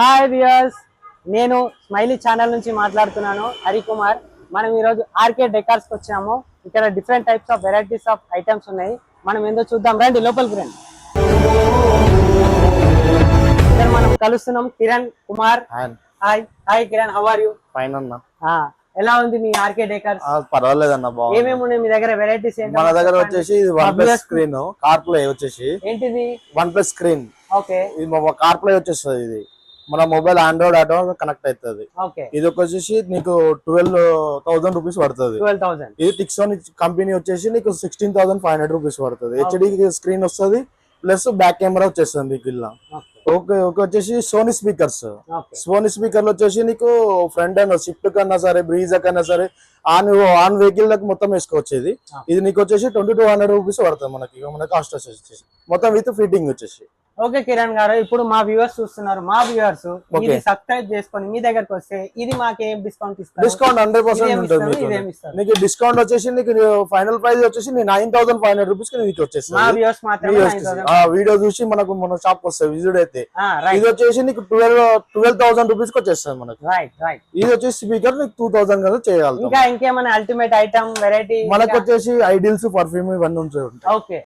Hi viewers, నేను smiley channel నుంచి మాట్లాడుతున్నాను హరికుమార్. మనం ఈరోజు ఆర్కే డెకార్స్ కి వచ్చాము. ఇక్కడ different types of varieties of items ఉన్నాయి. మనం ఏందో చూద్దాం, రండి లోపలికి రండి. ఇక్కడ మనం కలుస్తున్నాం Kiran Kumar. Hi hi Kiran, how are you? Fine అన్న. ఎలా ఉంది మీ ఆర్కే డెకార్స్? పర్వాలేదన్న, బాగుంది. ఏమేమి ఉన్నాయి మీ దగ్గర వెరైటీస్? మన దగ్గర వచ్చేసి one plus screen car play వచ్చేసి ఏంటిది? One plus screen. ఓకే, ఇది కార్ ప్లే వచ్చేస్తుంది. ఇది మన మొబైల్ ఆండ్రాయిడ్ ఆటో కనెక్ట్ అవుతుంది. ఇది వచ్చేసి నీకు 12,000 రూపీస్ పడుతుంది. 12,000. ఇది టిక్సోన్ కంపెనీ వచ్చేసి నీకు 16,500 రూపీస్ పడుతుంది. హెచ్డి స్క్రీన్ వస్తుంది, ప్లస్ బ్యాక్ కెమెరా వచ్చేస్తుంది మీకు ఇలా. ఓకే వచ్చేసి సోనీ స్పీకర్స్. సోనీ స్పీకర్లు వచ్చేసి నీకు ఫ్రంట్ అండ్ షిఫ్ట్ కన్నా సరే, బ్రీజా కన్నా సరే, ఆన్ వెహికల్ లకు మొత్తం వేసుకోవచ్చు. ఇది నీకు వచ్చేసి 2,200 రూపీస్ పడుతుంది. మన కాస్ట్ వచ్చేసి మొత్తం విత్ ఫిట్టింగ్ వచ్చేసి. ఓకే కిరణ్ గారు, ఇప్పుడు మా వ్యూవర్స్ చూస్తున్నారు. మా వ్యూవర్స్ ఇది సబ్స్క్రైబ్ చేసుకొని మీ దగ్గరకు వస్తే ఇది మాకేం డిస్కౌంట్ ఇస్తారు? డిస్కౌంట్ 100% ఉంటుంది. నీకు డిస్కౌంట్ వచ్చేసి నీకు ఫైనల్ ప్రైస్ వచ్చేసి 9,500 రూపీస్ నీకు వచ్చేసి. మా వ్యూవర్స్ మాత్రమే వీడియో చూసి మన షాప్ వస్తాయి విజిట్ అయితే. ఇది వచ్చేసి నీకు 12,000 రూపీస్ కి వచ్చేస్తుంది మనకు. ఇది వచ్చేసి స్పీకర్ నీకు 2,000 కదా చేయాలి. ఇంకా ఇంకేమైనా అల్టిమేట్ ఐటమ్ వెరైటీ? మనకు వచ్చేసి ఐడిల్స్, పర్ఫ్యూమ్ ఇవన్నీ ఉంటాయి. ఓకే.